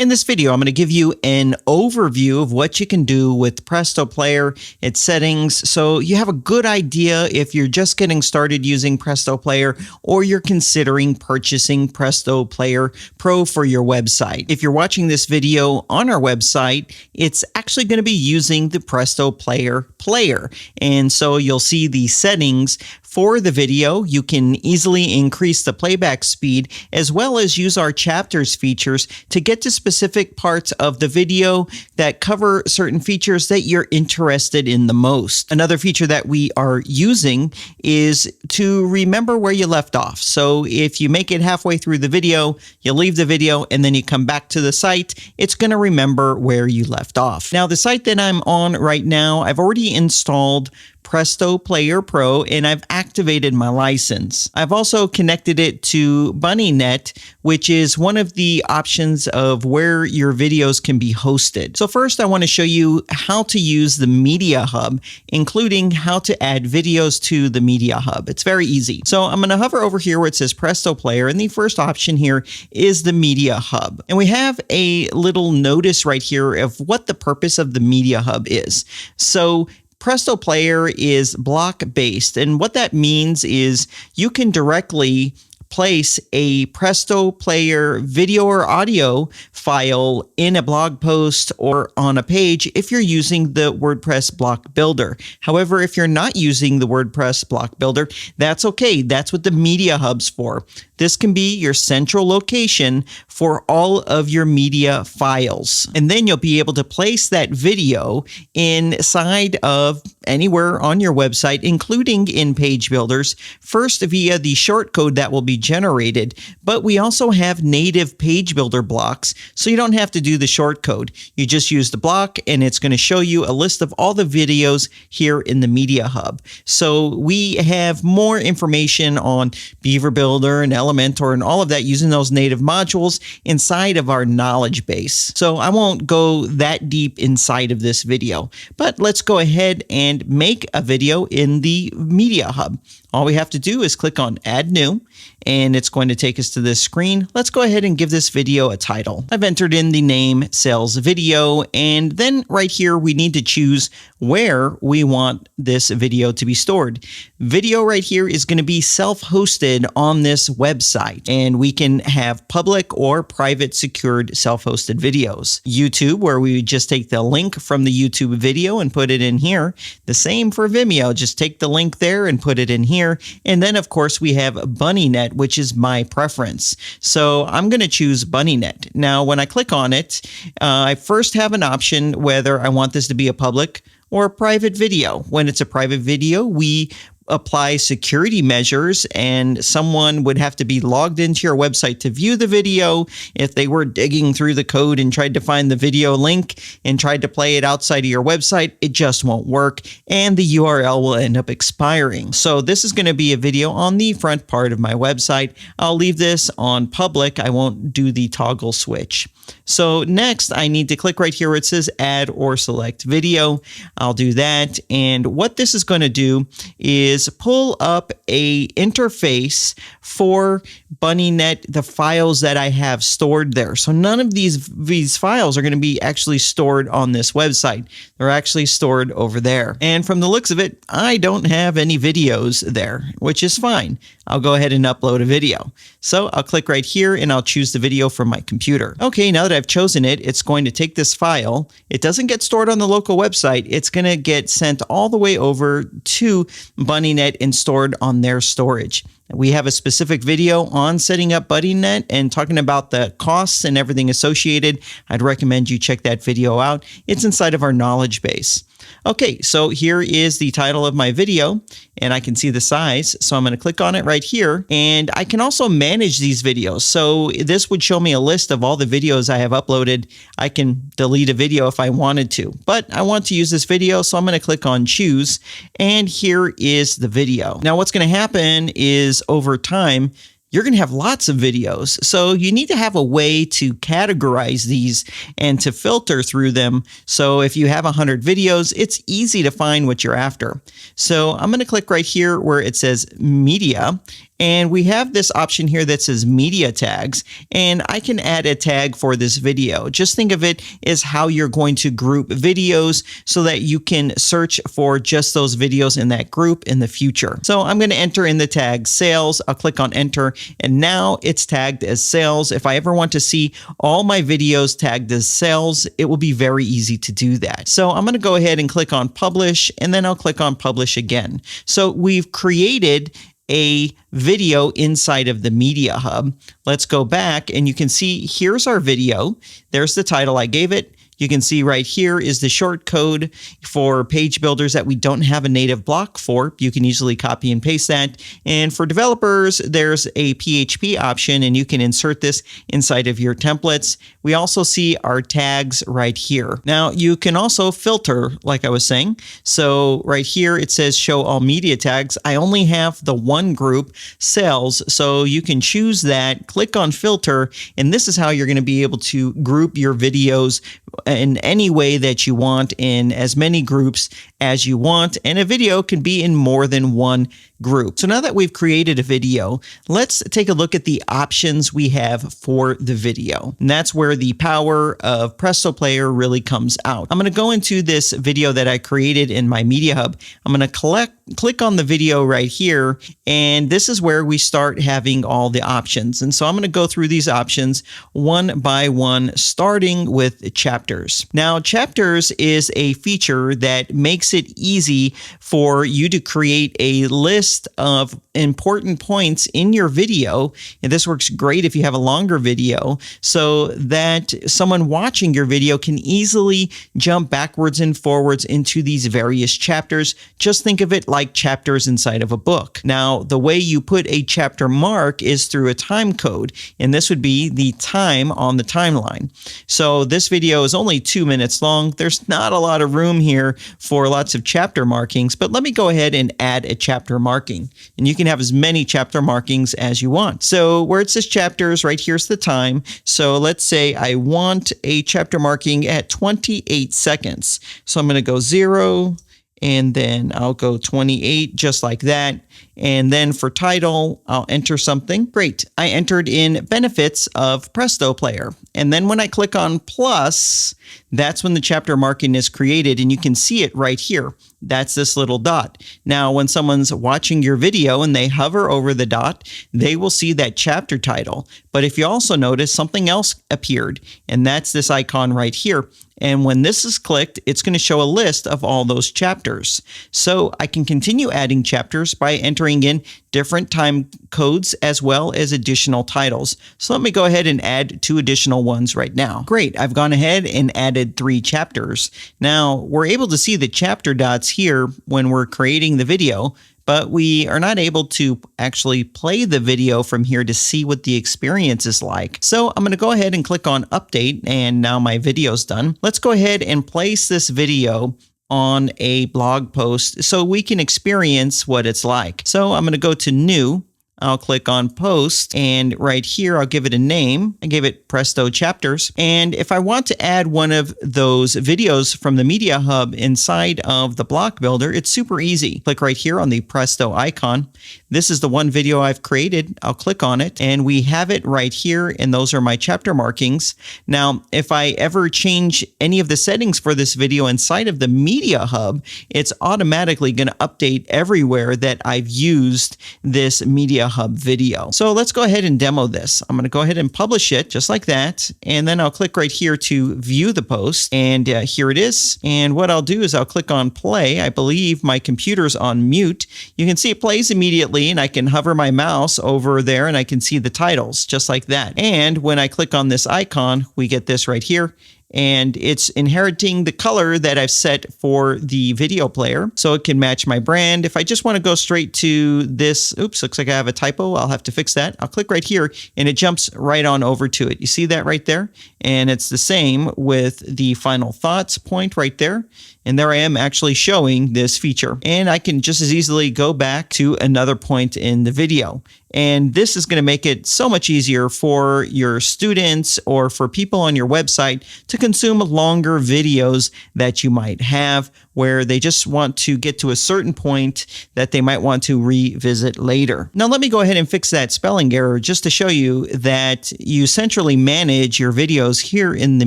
In this video, I'm going to give you an overview of what you can do with Presto Player, its settings, so you have a good idea if you're just getting started using Presto Player or you're considering purchasing Presto Player Pro for your website. If you're watching this video on our website, it's actually going to be using the Presto Player player. And so you'll see the settings for the video. You can easily increase the playback speed as well as use our chapters features to get to specific parts of the video that cover certain features that you're interested in the most. Another feature that we are using is to remember where you left off. So if you make it halfway through the video, you leave the video and then you come back to the site, it's going to remember where you left off. Now, the site that I'm on right now, I've already installed Presto Player Pro and I've activated my license. I've also connected it to BunnyNet, which is one of the options of where your videos can be hosted. So first I want to show you how to use the Media Hub, including how to add videos to the Media Hub. It's very easy. So I'm going to hover over here where it says Presto Player, and the first option here is the Media Hub. And we have a little notice right here of what the purpose of the Media Hub is. So Presto Player is block-based, and what that means is you can directly place a Presto Player video or audio file in a blog post or on a page if you're using the WordPress block builder. However, if you're not using the WordPress block builder, that's okay. That's what the Media Hub's for. This can be your central location for all of your media files. And then you'll be able to place that video inside of anywhere on your website, including in page builders, first via the shortcode that will be generated. But we also have native page builder blocks, so you don't have to do the shortcode. You just use the block and it's going to show you a list of all the videos here in the Media Hub. So we have more information on Beaver Builder and Elementor and all of that using those native modules inside of our knowledge base. So I won't go that deep inside of this video, but let's go ahead and make a video in the Media Hub. All we have to do is click on Add New, and it's going to take us to this screen. Let's go ahead and give this video a title. I've entered in the name Sales Video, and then right here we need to choose where we want this video to be stored. Video right here is going to be self-hosted on this website, and we can have public or private secured self-hosted videos. YouTube, where we would just take the link from the YouTube video and put it in here. The same for Vimeo, just take the link there and put it in here. And then, of course, we have BunnyNet, which is my preference. So I'm going to choose BunnyNet. Now, when I click on it, I first have an option whether I want this to be a public or a private video. When it's a private video, we apply security measures, and someone would have to be logged into your website to view the video. If they were digging through the code and tried to find the video link and tried to play it outside of your website, it just won't work, and the URL will end up expiring. So this is going to be a video on the front part of my website. I'll leave this on public. I won't do the toggle switch. So next, I need to click right here where it says Add or Select Video. I'll do that. And what this is going to do is pull up a interface for BunnyNet, the files that I have stored there. So none of these files are going to be actually stored on this website. They're actually stored over there. And from the looks of it, I don't have any videos there, which is fine. I'll go ahead and upload a video. So I'll click right here and I'll choose the video from my computer. Okay, now that I've chosen it, it's going to take this file. It doesn't get stored on the local website. It's going to get sent all the way over to BunnyNet and stored on their storage. We have a specific video on setting up BunnyNet and talking about the costs and everything associated. I'd recommend you check that video out. It's inside of our knowledge base. Okay, so here is the title of my video, and I can see the size. So I'm going to click on it right here, and I can also manage these videos. So this would show me a list of all the videos I have uploaded. I can delete a video if I wanted to, but I want to use this video, so I'm going to click on Choose, and here is the video. Now what's going to happen is over time, you're going to have lots of videos. So you need to have a way to categorize these and to filter through them. So if you have 100 videos, it's easy to find what you're after. So I'm going to click right here where it says media. And we have this option here that says media tags, and I can add a tag for this video. Just think of it as how you're going to group videos so that you can search for just those videos in that group in the future. So I'm going to enter in the tag sales. I'll click on enter, and now it's tagged as sales. If I ever want to see all my videos tagged as sales, it will be very easy to do that. So I'm going to go ahead and click on publish, and then I'll click on publish again. So we've created a video inside of the Media Hub. Let's go back and you can see here's our video. There's the title I gave it. You can see right here is the short code for page builders that we don't have a native block for. You can easily copy and paste that. And for developers, there's a PHP option, and you can insert this inside of your templates. We also see our tags right here. Now, you can also filter, like I was saying. So right here, it says show all media tags. I only have the one group, sales. So you can choose that, click on filter, and this is how you're going to be able to group your videos in any way that you want, in as many groups as you want, and a video can be in more than one group. So now that we've created a video, let's take a look at the options we have for the video. And that's where the power of Presto Player really comes out. I'm going to go into this video that I created in my Media Hub. I'm going to click on the video right here, and this is where we start having all the options. And so I'm going to go through these options one by one, starting with chapters. Now, chapters is a feature that makes it easy for you to create a list of important points in your video. And this works great if you have a longer video, so that someone watching your video can easily jump backwards and forwards into these various chapters. Just think of it like chapters inside of a book. Now, the way you put a chapter mark is through a time code, and this would be the time on the timeline. So this video is only 2 minutes long. There's not a lot of room here for lots of chapter markings, but let me go ahead and add a chapter marking. And you can have as many chapter markings as you want. So where it says chapters, right here's the time. So let's say I want a chapter marking at 28 seconds. So I'm going to go 0, and then I'll go 28, just like that. And then for title, I'll enter something. Great. I entered in benefits of Presto Player. And then when I click on plus, that's when the chapter marking is created, and you can see it right here. That's this little dot. Now, when someone's watching your video and they hover over the dot, they will see that chapter title. But if you also notice, something else appeared, and that's this icon right here. And when this is clicked, it's going to show a list of all those chapters. So I can continue adding chapters by entering in different time codes as well as additional titles. So let me go ahead and add 2 additional ones right now. Great, I've gone ahead and added 3 chapters. Now we're able to see the chapter dots here when we're creating the video, but we are not able to actually play the video from here to see what the experience is like. So I'm going to go ahead and click on update, and now my video's done. Let's go ahead and place this video on a blog post so we can experience what it's like. So I'm going to go to new. I'll click on post, and right here, I'll give it a name. I gave it Presto Chapters. And if I want to add one of those videos from the Media Hub inside of the block builder, it's super easy. Click right here on the Presto icon. This is the one video I've created. I'll click on it, and we have it right here, and those are my chapter markings. Now, if I ever change any of the settings for this video inside of the Media Hub, it's automatically going to update everywhere that I've used this Media Hub video. So let's go ahead and demo this. I'm going to go ahead and publish it just like that. And then I'll click right here to view the post. And here it is. And what I'll do is I'll click on play. I believe my computer's on mute. You can see it plays immediately, and I can hover my mouse over there and I can see the titles just like that. And when I click on this icon, we get this right here. And it's inheriting the color that I've set for the video player, so it can match my brand. If I just want to go straight to this, oops, looks like I have a typo. I'll have to fix that. I'll click right here, and it jumps right on over to it. You see that right there? And it's the same with the final thoughts point right there. And there I am actually showing this feature. And I can just as easily go back to another point in the video. And this is going to make it so much easier for your students or for people on your website to consume longer videos that you might have where they just want to get to a certain point that they might want to revisit later. Now, let me go ahead and fix that spelling error just to show you that you centrally manage your videos here in the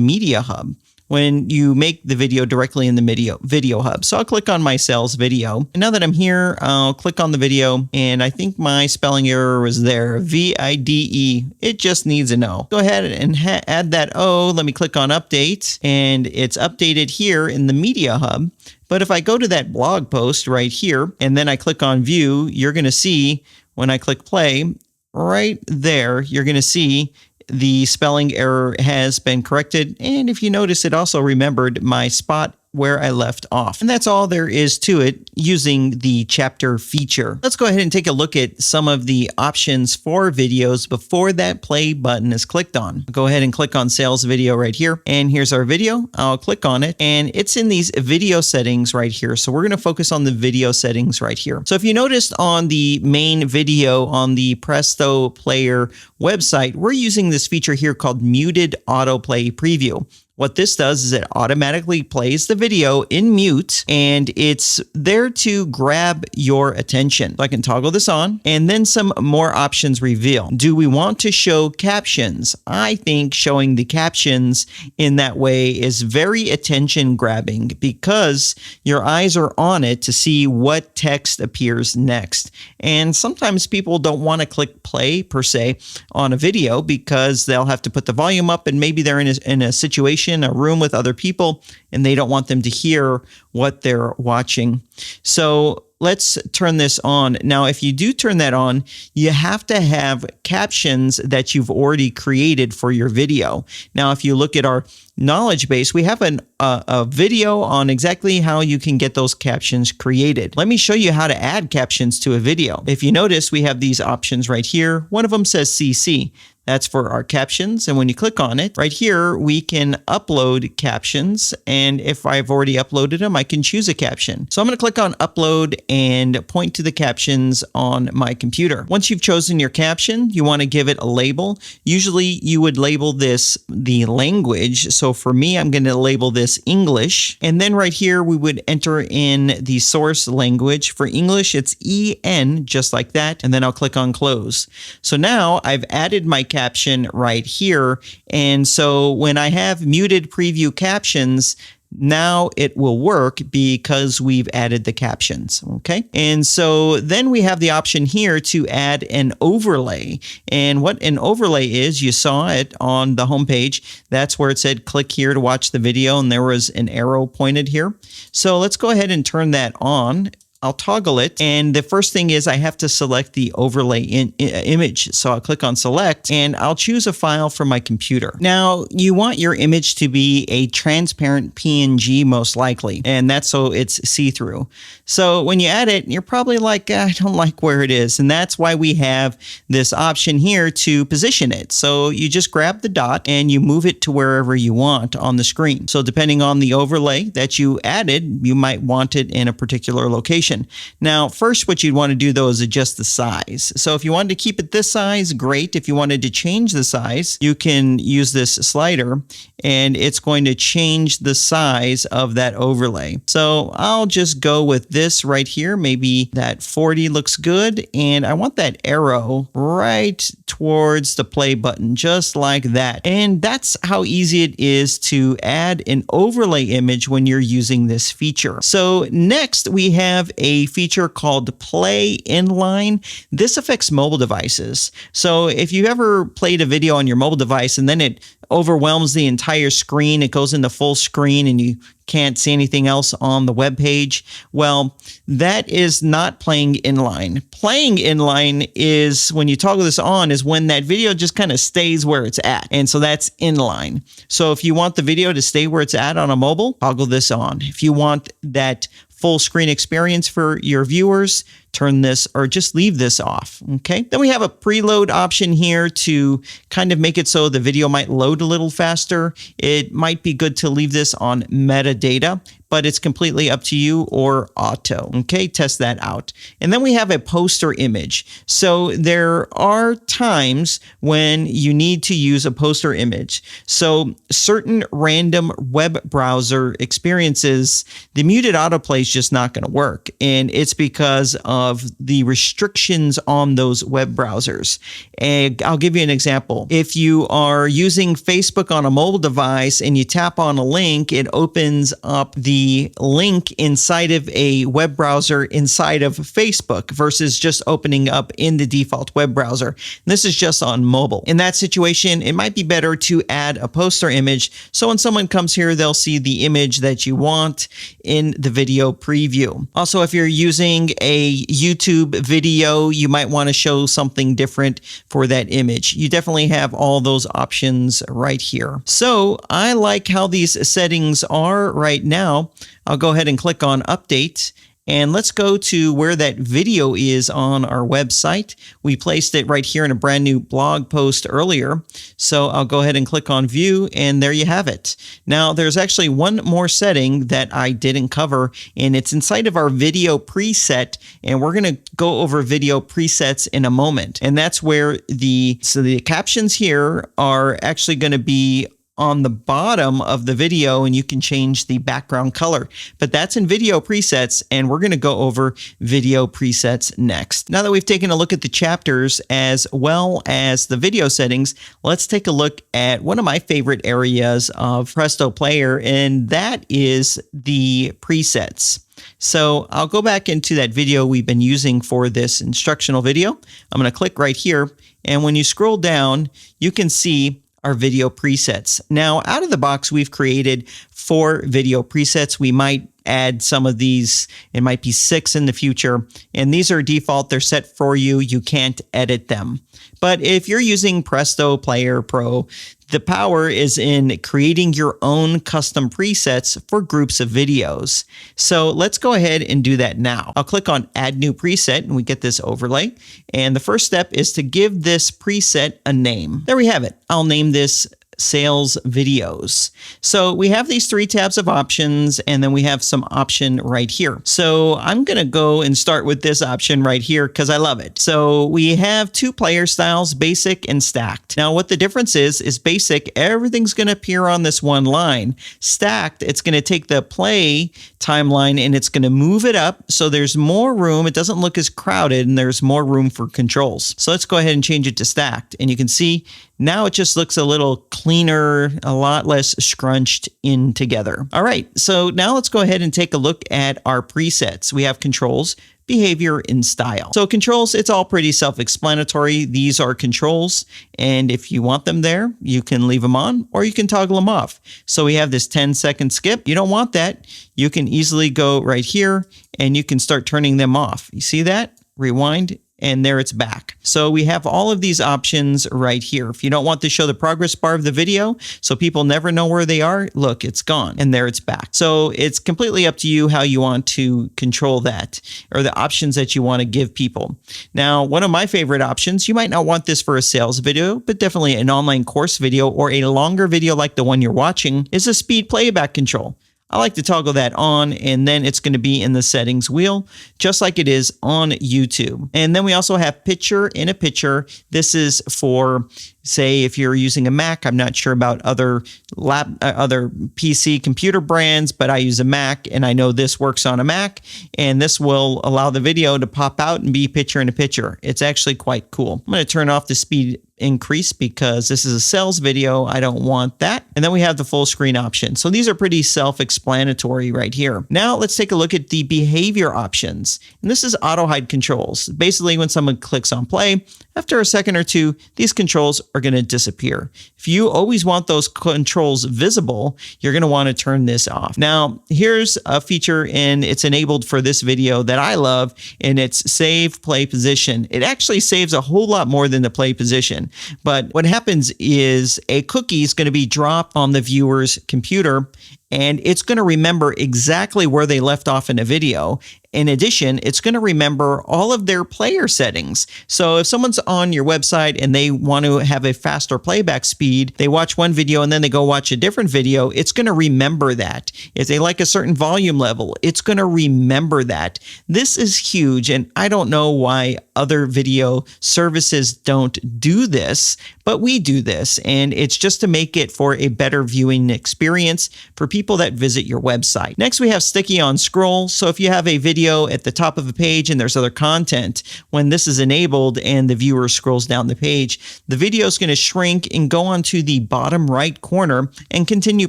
Media Hub when you make the video directly in the video hub. So I'll click on my sales video. And now that I'm here, I'll click on the video, and I think my spelling error was there, VIDE. It just needs an O. Go ahead and add that O. Let me click on update, and it's updated here in the Media Hub. But if I go to that blog post right here, and then I click on view, you're going to see when I click play, right there, you're going to see the spelling error has been corrected. And if you notice, it also remembered my spot where I left off. And that's all there is to it using the chapter feature. Let's go ahead and take a look at some of the options for videos before that play button is clicked on. Go ahead and click on sales video right here. And here's our video. I'll click on it, and it's in these video settings right here. So we're going to focus on the video settings right here. So if you noticed on the main video on the Presto Player website, we're using this feature here called muted autoplay preview. What this does is it automatically plays the video in mute, and it's there to grab your attention. So I can toggle this on, and then some more options reveal. Do we want to show captions? I think showing the captions in that way is very attention grabbing because your eyes are on it to see what text appears next. And sometimes people don't want to click play per se on a video because they'll have to put the volume up, and maybe they're in a situation, a room with other people, and they don't want them to hear what they're watching. So let's turn this on. Now, if you do turn that on, you have to have captions that you've already created for your video. Now, if you look at our knowledge base, we have a video on exactly how you can get those captions created. Let me show you how to add captions to a video. If you notice, we have these options right here. One of them says CC. That's for our captions. And when you click on it, right here, we can upload captions. And if I've already uploaded them, I can choose a caption. So I'm going to click on upload and point to the captions on my computer. Once you've chosen your caption, you want to give it a label. Usually you would label this the language. So for me, I'm going to label this English. And then right here, we would enter in the source language. For English, it's EN, just like that. And then I'll click on close. So now I've added my caption right here. And so when I have muted preview captions, now it will work because we've added the captions. Okay. And so then we have the option here to add an overlay. And what an overlay is, you saw it on the homepage. That's where it said click here to watch the video. And there was an arrow pointed here. So let's go ahead and turn that on. I'll toggle it, and the first thing is I have to select the overlay image. So I'll click on select, and I'll choose a file from my computer. Now, you want your image to be a transparent PNG most likely, and that's so it's see-through. So when you add it, you're probably like, I don't like where it is, and that's why we have this option here to position it. So you just grab the dot and you move it to wherever you want on the screen. So depending on the overlay that you added, you might want it in a particular location. Now, first, what you'd want to do, though, is adjust the size. So if you wanted to keep it this size, great. If you wanted to change the size, you can use this slider, and it's going to change the size of that overlay. So I'll just go with this right here. Maybe that 40 looks good, and I want that arrow right towards the play button, just like that. And that's how easy it is to add an overlay image when you're using this feature. So next, we have a feature called Play Inline. This affects mobile devices. So if you ever played a video on your mobile device and then it overwhelms the entire screen, it goes into full screen and you can't see anything else on the web page, well, that is not playing inline. Playing inline is, when you toggle this on, is when that video just kind of stays where it's at. And so that's inline. So if you want the video to stay where it's at on a mobile, toggle this on. If you want that full screen experience for your viewers, turn this or just leave this off. Okay. Then we have a preload option here to kind of make it so the video might load a little faster. It might be good to leave this on metadata, but it's completely up to you, or auto. Okay, test that out. And then we have a poster image. So there are times when you need to use a poster image. So certain random web browser experiences, the muted autoplay is just not going to work. And it's because of the restrictions on those web browsers. And I'll give you an example. If you are using Facebook on a mobile device and you tap on a link, it opens up the link inside of a web browser inside of Facebook versus just opening up in the default web browser. And this is just on mobile. In that situation, it might be better to add a poster image. So when someone comes here, they'll see the image that you want in the video preview. Also, if you're using a YouTube video, you might want to show something different for that image. You definitely have all those options right here. So I like how these settings are right now. I'll go ahead and click on update, and let's go to where that video is on our website. We placed it right here in a brand new blog post earlier. So I'll go ahead and click on view, and there you have it. Now there's actually one more setting that I didn't cover, and it's inside of our video preset, and we're going to go over video presets in a moment. And that's where the captions here are actually going to be on the bottom of the video, and you can change the background color. But that's in video presets, and we're going to go over video presets next. Now that we've taken a look at the chapters as well as the video settings, let's take a look at one of my favorite areas of Presto Player, and that is the presets. So I'll go back into that video we've been using for this instructional video. I'm going to click right here, and when you scroll down, you can see our video presets. Now, out of the box, we've created 4 video presets. We might add some of these. It might be 6 in the future. And these are default. They're set for you. You can't edit them. But if you're using Presto Player Pro, the power is in creating your own custom presets for groups of videos. So let's go ahead and do that now. I'll click on Add New Preset, and we get this overlay. And the first step is to give this preset a name. There we have it. I'll name this Sales Videos. So we have these 3 tabs of options, and then we have some option right here. So I'm going to go and start with this option right here because I love it. So we have 2 player styles, basic and stacked. Now what the difference is basic, everything's going to appear on this one line. Stacked, it's going to take the play timeline and it's going to move it up so there's more room. It doesn't look as crowded and there's more room for controls. So let's go ahead and change it to stacked, and you can see now it just looks a little cleaner, a lot less scrunched in together. All right, so now let's go ahead and take a look at our presets. We have controls, behavior, and style. So controls, it's all pretty self-explanatory. These are controls, and if you want them there, you can leave them on or you can toggle them off. So we have this 10-second skip. You don't want that. You can easily go right here and you can start turning them off. You see that? Rewind. And there it's back. So we have all of these options right here. If you don't want to show the progress bar of the video so people never know where they are, look, it's gone and there it's back. So it's completely up to you how you want to control that or the options that you want to give people. Now, one of my favorite options, you might not want this for a sales video, but definitely an online course video or a longer video like the one you're watching, is a speed playback control. I like to toggle that on, and then it's going to be in the settings wheel, just like it is on YouTube. And then we also have picture in a picture. This is for, say, if you're using a Mac. I'm not sure about other PC computer brands, but I use a Mac, and I know this works on a Mac, and this will allow the video to pop out and be picture in a picture. It's actually quite cool. I'm going to turn off the speed increase because this is a sales video. I don't want that. And then we have the full screen option. So these are pretty self-explanatory right here. Now let's take a look at the behavior options. And this is auto hide controls. Basically, when someone clicks on play, after a second or two, these controls are going to disappear. If you always want those controls visible, you're going to want to turn this off. Now, here's a feature, and it's enabled for this video that I love, and it's save play position. It actually saves a whole lot more than the play position. But what happens is a cookie is going to be dropped on the viewer's computer, and it's going to remember exactly where they left off in a video. In addition, it's going to remember all of their player settings. So if someone's on your website and they want to have a faster playback speed, they watch one video and then they go watch a different video, it's going to remember that. If they like a certain volume level, it's going to remember that. This is huge, and I don't know why other video services don't do this, but we do this, and it's just to make it for a better viewing experience for people that visit your website. Next, we have sticky on scroll. So if you have a video at the top of a page and there's other content, when this is enabled and the viewer scrolls down the page, the video is going to shrink and go onto the bottom right corner and continue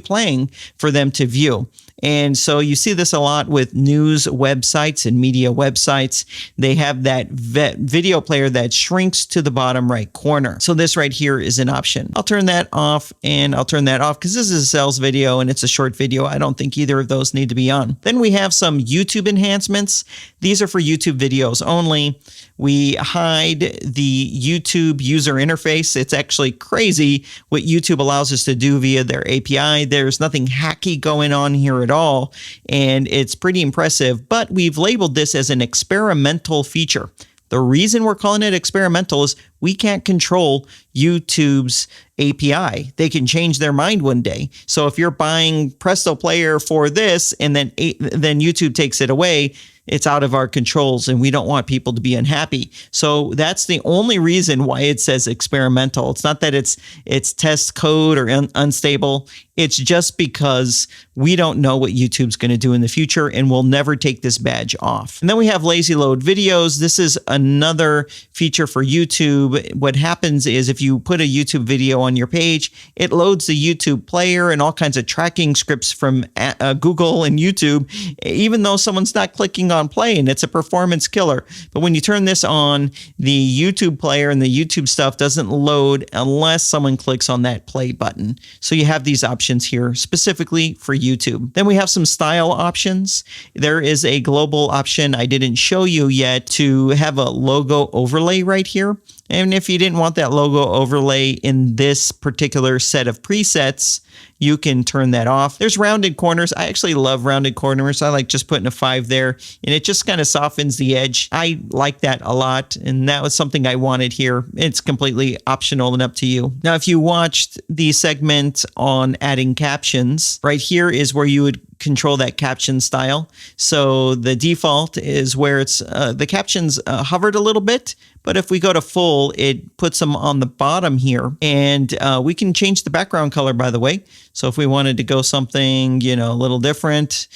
playing for them to view. And so you see this a lot with news websites and media websites. They have that video player that shrinks to the bottom right corner. So this right here is an option. I'll turn that off, and I'll turn that off because this is a sales video and it's a short video. I don't think either of those need to be on. Then we have some YouTube enhancements. These are for YouTube videos only. We hide the YouTube user interface. It's actually crazy what YouTube allows us to do via their API. There's nothing hacky going on here at all, and it's pretty impressive, but we've labeled this as an experimental feature. The reason we're calling it experimental is we can't control YouTube's API. They can change their mind one day. So if you're buying Presto Player for this and then YouTube takes it away, it's out of our controls, and we don't want people to be unhappy. So that's the only reason why it says experimental. It's not that it's test code or unstable. It's just because we don't know what YouTube's going to do in the future, and we'll never take this badge off. And then we have lazy load videos. This is another feature for YouTube. What happens is if you put a YouTube video on your page, it loads the YouTube player and all kinds of tracking scripts from Google and YouTube, even though someone's not clicking on play, and it's a performance killer. But when you turn this on, the YouTube player and the YouTube stuff doesn't load unless someone clicks on that play button. So you have these options here specifically for YouTube. Then we have some style options. There is a global option I didn't show you yet to have a logo overlay right here. And if you didn't want that logo overlay in this particular set of presets, you can turn that off. There's rounded corners. I actually love rounded corners. I like just putting a 5 there, and it just kind of softens the edge. I like that a lot, and that was something I wanted here. It's completely optional and up to you. Now, if you watched the segment on adding captions, right here is where you would control that caption style. So the default is where it's the captions hovered a little bit, but if we go to full, it puts them on the bottom here, and we can change the background color, by the way. So if we wanted to go something, a little different,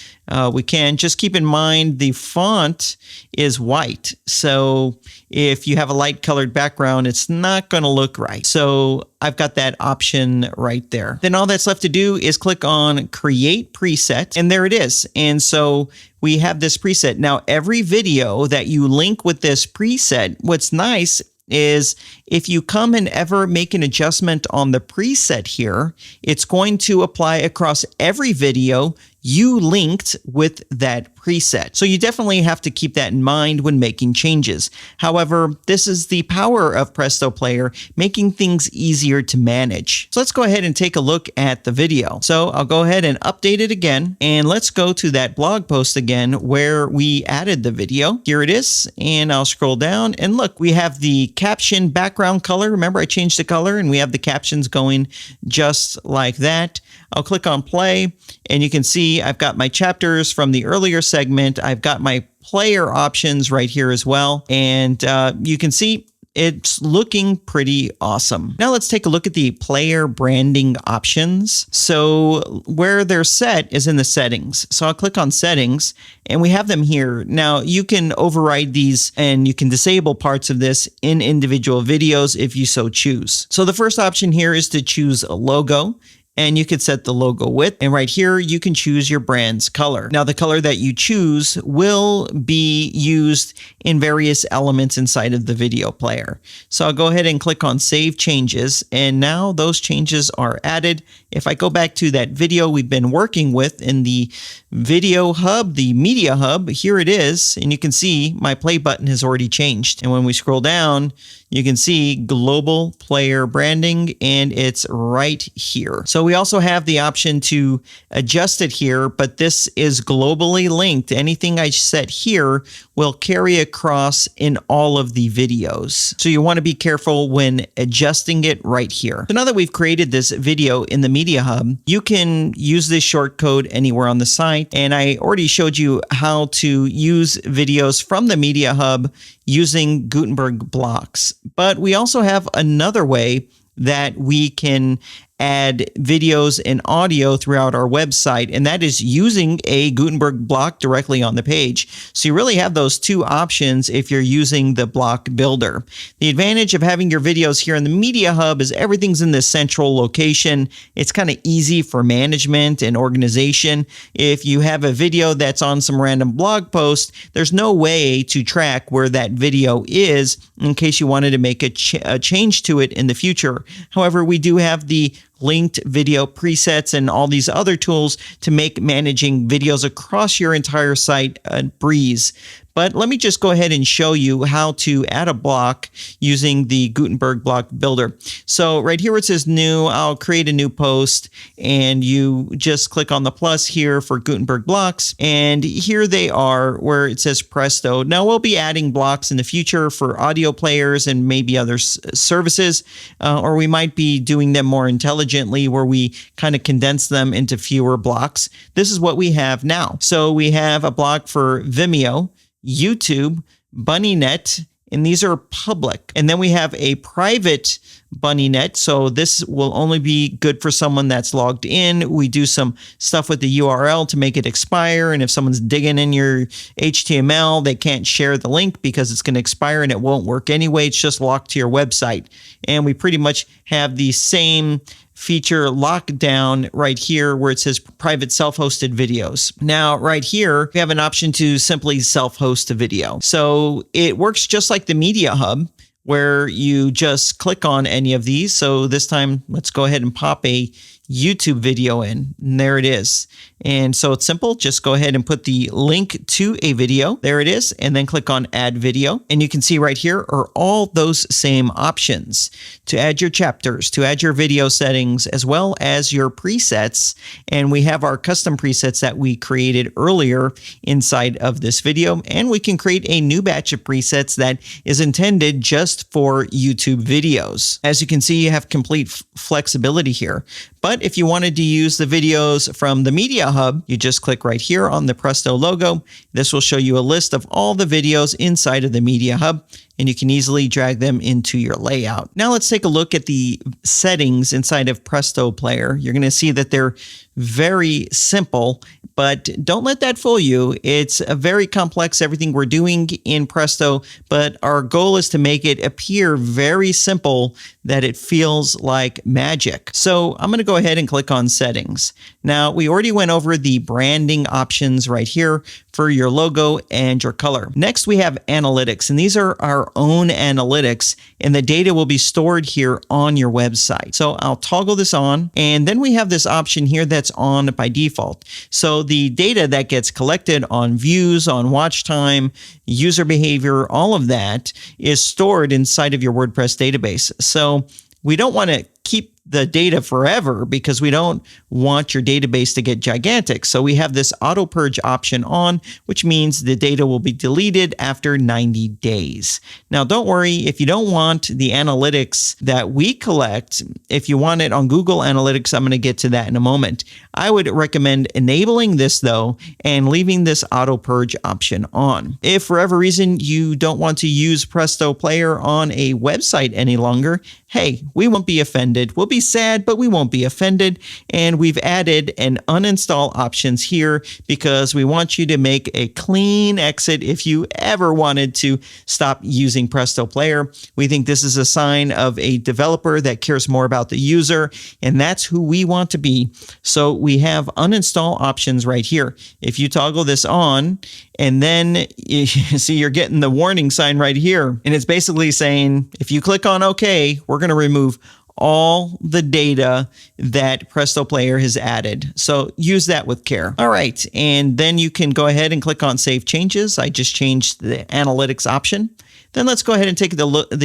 we can. Just keep in mind the font is white. So if you have a light colored background, it's not going to look right. So I've got that option right there. Then all that's left to do is click on Create Preset, and there it is. And so we have this preset. Now, every video that you link with this preset, what's nice is if you come and ever make an adjustment on the preset here, it's going to apply across every video you linked with that preset. So you definitely have to keep that in mind when making changes. However, this is the power of Presto Player, making things easier to manage. So let's go ahead and take a look at the video. So I'll go ahead and update it again, and let's go to that blog post again where we added the video. Here it is, and I'll scroll down, and look, we have the caption background color. Remember, I changed the color, and we have the captions going just like that. I'll click on play, and you can see I've got my chapters from the earlier segment. I've got my player options right here as well. And you can see it's looking pretty awesome. Now let's take a look at the player branding options. So where they're set is in the settings. So I'll click on settings, and we have them here. Now you can override these, and you can disable parts of this in individual videos if you so choose. So the first option here is to choose a logo. And you could set the logo width. And right here, you can choose your brand's color. Now, the color that you choose will be used in various elements inside of the video player. So I'll go ahead and click on Save Changes. And now those changes are added. if I go back to that video we've been working with in the video hub, the media hub, here it is. And you can see my play button has already changed. And when we scroll down, you can see global player branding, and it's right here. So we also have the option to adjust it here, but this is globally linked. Anything I set here will carry across in all of the videos. So you want to be careful when adjusting it right here. So now that we've created this video in the Media Hub, you can use this shortcode anywhere on the site. And I already showed you how to use videos from the Media Hub using Gutenberg blocks. But we also have another way that we can add videos and audio throughout our website, and that is using a Gutenberg block directly on the page. So you really have those two options if you're using the block builder. The advantage of having your videos here in the Media Hub is everything's in this central location. It's kind of easy for management and organization. If you have a video that's on some random blog post, there's no way to track where that video is in case you wanted to make a change to it in the future. However, we do have the linked video presets and all these other tools to make managing videos across your entire site a breeze. But let me just go ahead and show you how to add a block using the Gutenberg block builder. So right here where it says new, I'll create a new post, and you just click on the plus here for Gutenberg blocks. And here they are where it says Presto. Now we'll be adding blocks in the future for audio players and maybe other services, or we might be doing them more intelligently where we kind of condense them into fewer blocks. This is what we have now. So we have a block for Vimeo, YouTube, BunnyNet, and these are public. And then we have a private BunnyNet. So this will only be good for someone that's logged in. We do some stuff with the URL to make it expire. And if someone's digging in your HTML, they can't share the link because it's going to expire and it won't work anyway. It's just locked to your website. And we pretty much have the same feature lockdown right here where it says private self-hosted videos. Now, right here, we have an option to simply self-host a video. So it works just like the Media Hub, where you just click on any of these. So this time, let's go ahead and pop a YouTube video in, and there it is. And so it's simple. Just go ahead and put the link to a video. There it is. And then click on add video. And you can see right here are all those same options to add your chapters, to add your video settings, as well as your presets. And we have our custom presets that we created earlier inside of this video. And we can create a new batch of presets that is intended just for YouTube videos. As you can see, you have complete flexibility here. But if you wanted to use the videos from the Media Hub, you just click right here on the Presto logo. This will show you a list of all the videos inside of the Media Hub, and you can easily drag them into your layout. Now let's take a look at the settings inside of Presto Player. You're going to see that they're very simple, but don't let that fool you. It's a very complex, everything we're doing in Presto, but our goal is to make it appear very simple that it feels like magic. So I'm going to go ahead and click on settings. Now we already went over the branding options right here for your logo and your color. Next we have analytics, and these are our own analytics, and the data will be stored here on your website. So I'll toggle this on, and then we have this option here that's on by default. So the data that gets collected on views, on watch time, user behavior, all of that is stored inside of your WordPress database. So we don't want to keep the data forever because we don't want your database to get gigantic. So we have this auto purge option on, which means the data will be deleted after 90 days. Now, don't worry if you don't want the analytics that we collect. If you want it on Google Analytics, I'm going to get to that in a moment. I would recommend enabling this though and leaving this auto purge option on. If for whatever reason you don't want to use Presto Player on a website any longer, hey, we won't be offended. We'll be sad, but we won't be offended. And we've added an uninstall options here because we want you to make a clean exit if you ever wanted to stop using Presto Player. We think this is a sign of a developer that cares more about the user, and that's who we want to be. So we have uninstall options right here. If you toggle this on, and then you see you're getting the warning sign right here, and it's basically saying if you click on OK, we're going to remove all the data that Presto Player has added. So use that with care. All right, and then you can go ahead and click on Save Changes. I just changed the analytics option. Then let's go ahead and take a look at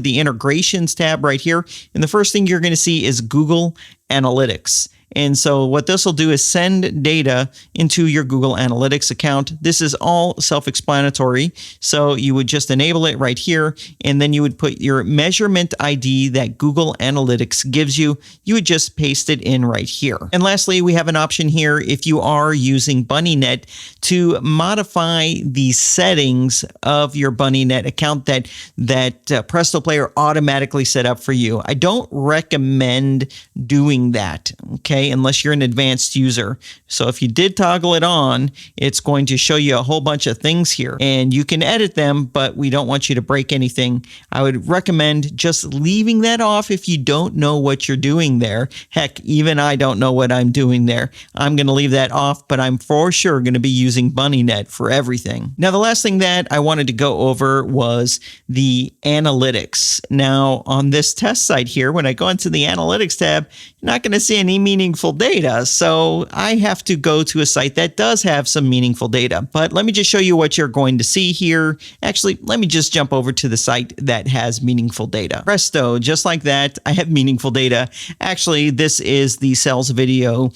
the integrations tab right here. And the first thing you're going to see is Google Analytics. And so what this will do is send data into your Google Analytics account. This is all self-explanatory. So you would just enable it right here, and then you would put your measurement ID that Google Analytics gives you. You would just paste it in right here. And lastly, we have an option here if you are using BunnyNet to modify the settings of your BunnyNet account that Presto Player automatically set up for you. I don't recommend doing that, okay, unless you're an advanced user. So if you did toggle it on, it's going to show you a whole bunch of things here, and you can edit them, but we don't want you to break anything. I would recommend just leaving that off if you don't know what you're doing there. Heck, even I don't know what I'm doing there. I'm going to leave that off, but I'm for sure going to be using BunnyNet for everything. Now, the last thing that I wanted to go over was the analytics. Now, on this test site here, when I go into the analytics tab, you're not going to see any meaningful data. So I have to go to a site that does have some meaningful data. But let me just show you what you're going to see here. Actually, let me just jump over to the site that has meaningful data. Presto, just like that, I have meaningful data. Actually, this is the sales video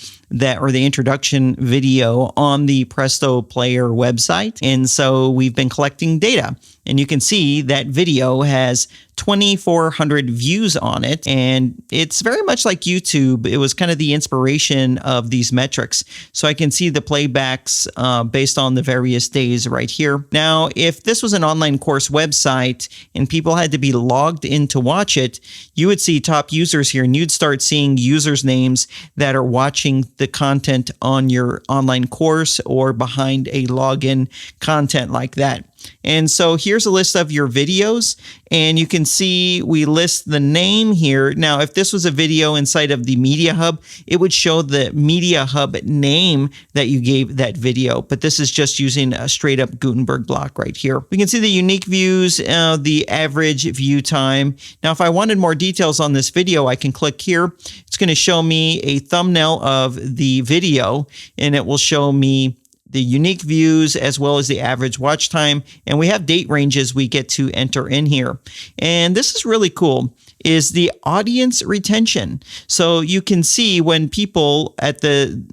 or the introduction video on the Presto Player website. And so we've been collecting data. And you can see that video has 2,400 views on it. And it's very much like YouTube. It was kind of the inspiration of these metrics. So I can see the playbacks based on the various days right here. Now, if this was an online course website and people had to be logged in to watch it, you would see top users here, and you'd start seeing users' names that are watching the content on your online course or behind a login content like that. And so here's a list of your videos, and you can see we list the name here. Now, if this was a video inside of the Media Hub, it would show the Media Hub name that you gave that video, but this is just using a straight up Gutenberg block right here. We can see the unique views, the average view time. Now, if I wanted more details on this video, I can click here. It's going to show me a thumbnail of the video, and it will show me the unique views as well as the average watch time. And we have date ranges we get to enter in here. And this is really cool, is the audience retention. So you can see when people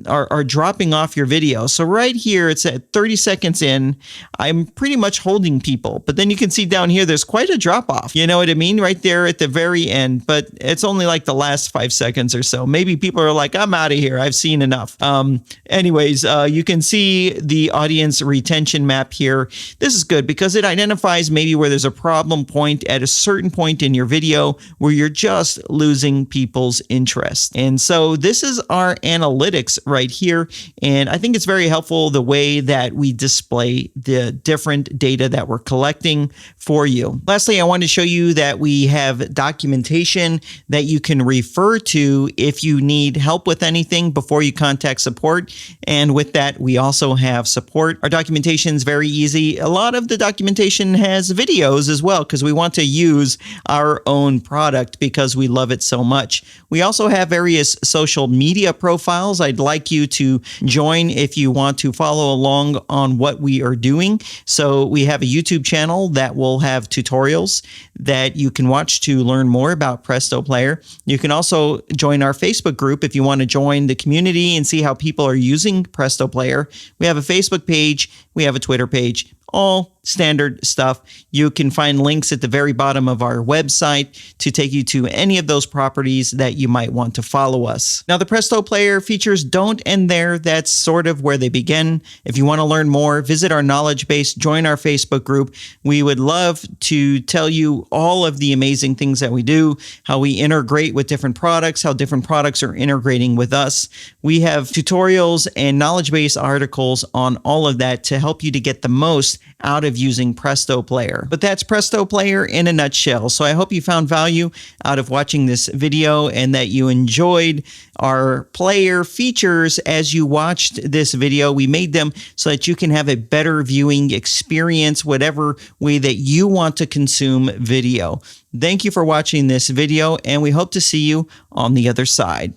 are dropping off your video. So right here, it's at 30 seconds in, I'm pretty much holding people. But then you can see down here, there's quite a drop off. You know what I mean? Right there at the very end, but it's only like the last 5 seconds or so. Maybe people are like, I'm out of here. I've seen enough. Anyways, you can see the audience retention map here. This is good because it identifies maybe where there's a problem point at a certain point in your video where you're just losing people's interest. And so this is our analytics right here. And I think it's very helpful the way that we display the different data that we're collecting for you. Lastly, I want to show you that we have documentation that you can refer to if you need help with anything before you contact support. And with that, we also have support. Our documentation is very easy. A lot of the documentation has videos as well because we want to use our own product because we love it so much. We also have various social media profiles. I'd like you to join if you want to follow along on what we are doing. So we have a YouTube channel that will have tutorials that you can watch to learn more about Presto Player. You can also join our Facebook group if you want to join the community and see how people are using Presto Player. We have a Facebook page. We have a Twitter page. All standard stuff. You can find links at the very bottom of our website to take you to any of those properties that you might want to follow us. Now, the Presto Player features don't end there. That's sort of where they begin. If you want to learn more, visit our knowledge base, join our Facebook group. We would love to tell you all of the amazing things that we do, how we integrate with different products, how different products are integrating with us. We have tutorials and knowledge base articles on all of that to help you to get the most out of of using Presto Player. But that's Presto Player in a nutshell. So I hope you found value out of watching this video and that you enjoyed our player features as you watched this video. We made them so that you can have a better viewing experience, whatever way that you want to consume video. Thank you for watching this video, and we hope to see you on the other side.